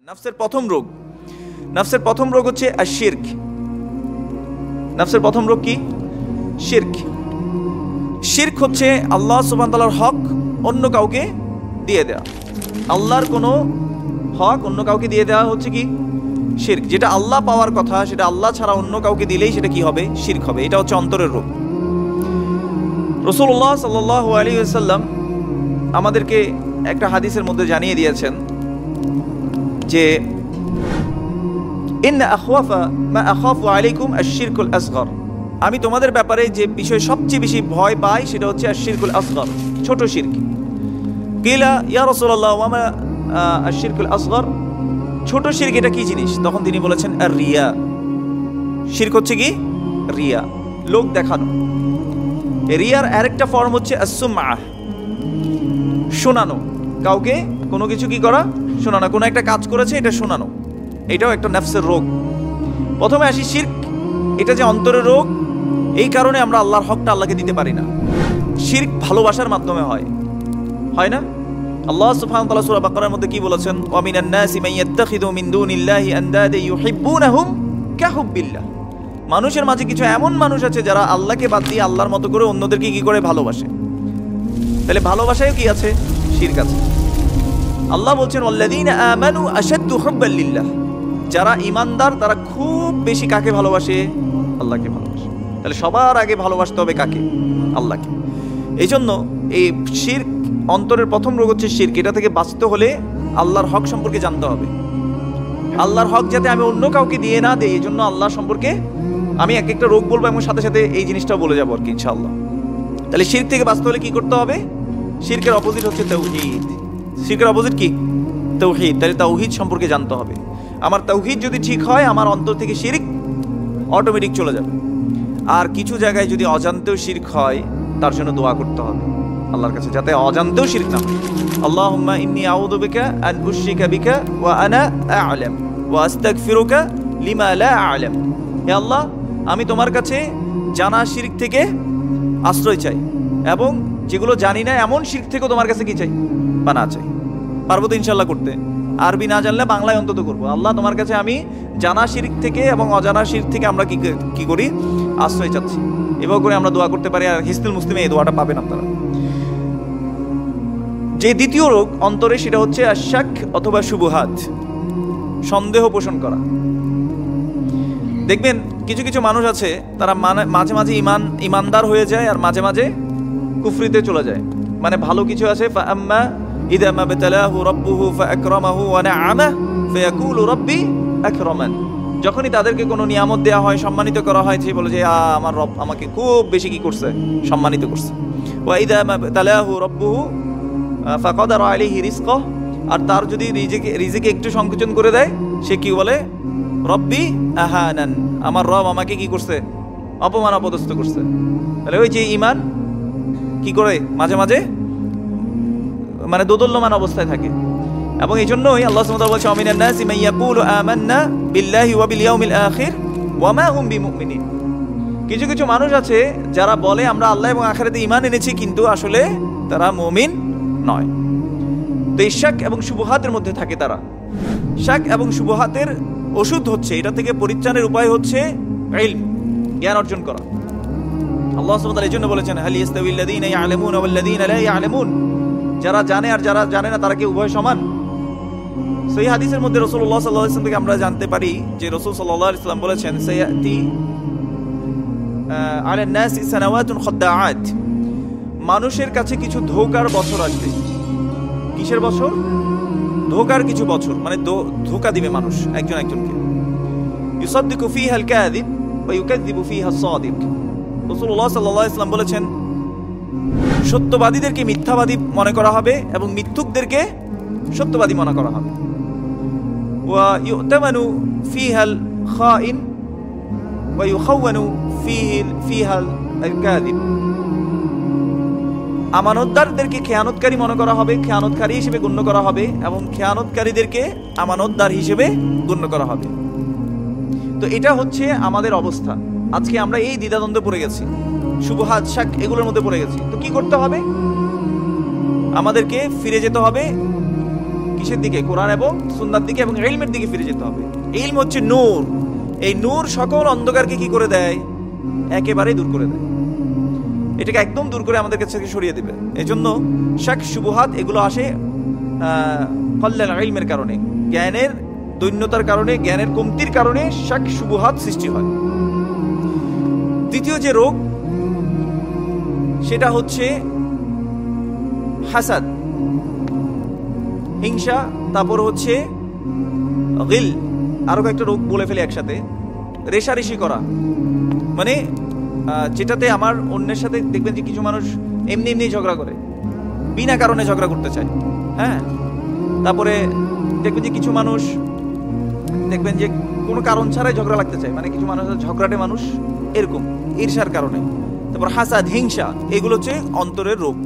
নাফসের প্রথম রোগ হচ্ছে আশিরক। নাফসের প্রথম রোগ কি? শিরক। শিরক হচ্ছে আল্লাহ সুবহানাহু ওয়া তাআলার হক অন্য কাউকে দিয়ে দেওয়া। আল্লাহর কোনো হক অন্য কাউকে দিয়ে দেওয়া হচ্ছে কি? শিরক। যেটা আল্লাহ পাওয়ার কথা সেটা আল্লাহ ছাড়া অন্য কাউকে দিলেই সেটা কি হবে? শিরক হবে। এটা হচ্ছে অন্তরের রোগ। রাসূলুল্লাহ সাল্লাল্লাহু আলাইহি ওয়াসাল্লাম আমাদেরকে একটা হাদিসের মধ্যে জানিয়ে দিয়েছেন যে ইন্না আখওয়াফা মা আখাফু আলাইকুম আশ-শিরকুল আসগর। আমি তোমাদের ব্যাপারে যে বিষয় সবচেয়ে বেশি ভয় পাই সেটা হচ্ছে আশ-শিরকুল আসগর, ছোট শিরক। কিলা ইয়া রাসূলুল্লাহ ওয়া মা আশ-শিরকুল আসগর, ছোট শিরক এটা কি জিনিস? তখন তিনি বলেছেন আর-রিয়া। শিরক হচ্ছে কি? রিয়া, লোক দেখানো। রিয়ার আরেকটা ফর্ম হচ্ছে আস-সুমআ, শোনানো। কাউকে কোনো কিছু কি করা? শোনানো। কোনো একটা কাজ করেছে এটা শোনানো, এটাও একটা নাফসের রোগ। প্রথমে আসি শিরক, এটা যে অন্তরের রোগ, এই কারণে আমরা আল্লাহর হকটা আল্লাহকে দিতে পারি না। শিরক ভালোবাসার মাধ্যমে হয় না? আল্লাহ সুবহানাহু ওয়া তাআলা সূরা বাকারার মধ্যে কি বলেছেন? ওয়া মিনান নাসি মান ইয়াত্তাখিযু মিন দুনিল্লাহি আনদাদা ইউহিব্বুনাহুম কাহুব্বিল্লাহ। মানুষের মাঝে কিছু এমন মানুষ আছে যারা আল্লাহকে বাদ দিয়ে আল্লাহর মতো করে অন্যদেরকে কি করে? ভালোবাসে। তাহলে ভালোবাসায়ও কি আছে? শিরক আছে। আল্লাহ বলছেন ওয়াল্লাযীনা আমানু আশাদ্দু হুব্বাল লিল্লাহ, যারা ঈমানদার তারা খুব বেশি কাকে ভালোবাসে? আল্লাহকে ভালোবাসে। তাহলে সবার আগে ভালোবাসতে হবে কাকে? আল্লাহকে। এই জন্য এই শিরক, অন্তরের প্রথম রোগ হচ্ছে শিরক। এটা থেকে বাঁচতে হলে আল্লাহর হক সম্পর্কে জানতে হবে। আল্লাহর হক যাতে আমি অন্য কাউকে দিয়ে না দেই, এই জন্য আল্লাহ সম্পর্কে আমি এক একটা রোগ বলবো এবং সাথে সাথে এই জিনিসটাও বলে যাবো আর কি ইনশাআল্লাহ। তাহলে শিরক থেকে বাঁচতে হলে কি করতে হবে? শিরকের অপোজিট হচ্ছে তাওহীদ। শিরকের অপোজিট কি? তাওহীদ। তাহলে তাওহীদ সম্পর্কে জানতে হবে। আমার তাওহীদ যদি ঠিক হয়, আমার অন্তর থেকে শিরক অটোমেটিক চলে যাবে। আর কিছু জায়গায় যদি অজান্তেও শিরক হয়, তার জন্য দোয়া করতে হবে আল্লাহর কাছে, যাতে অজান্তেও শিরক না হয়। আল্লাহুম্মা ইন্নী আউযু বিকা আন উশরিকা বিকা ওয়া আনা আ'লাম ওয়া আস্তাগফিরুকা লিমা লা আ'লাম। হে আল্লাহ, আমি তোমার কাছে জানা শিরক থেকে আশ্রয় চাই এবং যেগুলো জানি না এমন শিরক থেকেও তোমার কাছে কি চাই? পানা চাই। পারবো তো ইনশাআল্লাহ করতে? আরবি না জানলে বাংলায় অন্তত করবো। আল্লাহ, তোমার কাছে আমি জানা শিরক থেকে এবং অজানা শিরক থেকে আমরা কি করি? আশ্রয় চাচ্ছি। এভাবে করে আমরা দোয়া করতে পারি। আর হিসনুল মুসলিমে এই দোয়াটা পাবেন আপনারা। যে দ্বিতীয় রোগ অন্তরে, সেটা হচ্ছে আশাক অথবা শুবহাত, সন্দেহ পোষণ করা। দেখবেন কিছু কিছু মানুষ আছে, তারা মাঝে মাঝে ইমানদার হয়ে যায় আর মাঝে মাঝে কুফরিতে চলে যায়। মানে ভালো কিছু আছে, ফাআম্মা ইযা মাবতালাহু রাব্বুহু ফাআকরামাহু ওয়া না'আমাহু ফায়াকুলু রাব্বি আকরামান। যখনই তাদেরকে কোনো নিয়ামত দেওয়া হয়, সম্মানিত করা হয়, সে বলে যে আমার রব আমাকে খুব বেশি কি করছে? সম্মানিত করছে। ওয়া ইযা মাবতালাহু রাব্বুহু ফাকাদারা আলাইহি রিজকাহু, আর তার যদি রিজিকে একটু সংকোচন করে দেয়, সে কি বলে? রব্বি আহানান, আমার রব আমাকে কি করছে? অপমান অপদস্থ করছে। তাহলে ওই যে ঈমান কি করে মাঝে মাঝে মানে দোদুল্যমান অবস্থায় থাকে। এবং এই জন্যই আল্লাহ সুবহানাহু ওয়া তাআলা বলেছেন মিনান নাসি মান ইয়াকুলু আমান্না বিল্লাহি ওয়া বিল ইয়াউমিল আখির ওয়া মা হুম বিমুমিনিন। কিছু কিছু মানুষ আছে যারা বলে আমরা আল্লাহ এবং আখিরাতে ঈমান এনেছি, কিন্তু আসলে তারা মুমিন নয়। তো এই শাক এবং শুবহাতের মধ্যে থাকে তারা। শাক এবং শুবহাতের ওষুধ হচ্ছে, এটা থেকে পরিত্রাণের উপায় হচ্ছে ইলম, জ্ঞান অর্জন করা। আল্লাহ সুবহানাহু ওয়া তাআলা এজন্য বলেছেন হাল ইয়াস্তাবিল্লাযীনা ইয়া'লামুনা ওয়াল্লাযীনা লা ইয়া'লামুন, যারা জানে আর যারা জানে না তারা কি উভয় সমান? সেই হাদিসের মধ্যে রাসূলুল্লাহ সাল্লাল্লাহু আলাইহি ওয়াসাল্লাম থেকে আমরা জানতে পারি যে রাসূল সাল্লাল্লাহু আলাইহি ওয়াসাল্লাম বলেছেন সায়াতি আলান নাসি সানাওয়াতুন খাদ্দাআত, মানুষের কাছে কিছু ধোঁকার বছর আসবে। কিসের বছর? ধোঁকার কিছু বছর, মানে ধোঁকা দিবে মানুষ একজন একজনকে। ইউসাদ্দিকু ফিহাল কাযিব ওয়া ইউকাযযিবু ফিহাস সাদিক। রাসূলুল্লাহ সাল্লাল্লাহু আলাইহি ওয়াসাল্লাম বলেছেন সত্যবাদীদেরকে মিথ্যাবাদী মনে করা হবে এবং মিথ্যুকদেরকে সত্যবাদী মনে করা হবে। ওয়া ইউতামানু ফিহাল খাইন ওয়া ইউখাওয়ানু ফিহাল কাযিব। আমানতদারদেরকে খেয়ানতকারী মনে করা হবে, খেয়ানতকারী হিসেবে গণ্য করা হবে, এবং খেয়ানতকারীদেরকে আমানতদার হিসেবে গণ্য করা হবে। তো এটা হচ্ছে আমাদের অবস্থা। আজকে আমরা এই দ্বিধাদ্বন্দ্বে পড়ে গেছি, শুবহাত শাক এগুলোর মধ্যে পড়ে গেছি। তো কি করতে হবে? আমাদেরকে ফিরে যেতে হবে কিসের দিকে? কোরআন এবং সুন্নাহর দিকে এবং ইলমের দিকে ফিরে যেতে হবে। ইলম হচ্ছে নূর। এই নূর সকল অন্ধকারকে কি করে দেয়? একেবারেই দূর করে দেয়। এটাকে একদম দূর করে আমাদের কাছ থেকে সরিয়ে দেবে। এজন্য শাক শুবহাত এগুলো আসে কল্যাণ ইলমের কারণে, জ্ঞানের দৈন্যতার কারণে, জ্ঞানের কমতির কারণে শাক শুবহাত সৃষ্টি হয়। দ্বিতীয় যে রোগ সেটা হচ্ছে হাসাদ, হিংসা। তারপর হচ্ছে গিল, আরো কয়েকটা রোগ বলে ফেলে একসাথে। রেশারেশি করা, মানে যেটাতে আমার অন্যের সাথে দেখবেন যে কিছু মানুষ এমনি এমনি ঝগড়া করে, বিনা কারণে ঝগড়া করতে চায়। হ্যাঁ, তারপরে দেখবেন যে কিছু মানুষ দেখবেন যে কোনো কারণ ছাড়াই ঝগড়া লাগতে চায়, মানে কিছু মানুষ ঝগড়াটে মানুষ এরকম ঈর্ষার কারণে। তারপর হাসাদ, হিংসা, এগুলো হচ্ছে অন্তরের রোগ।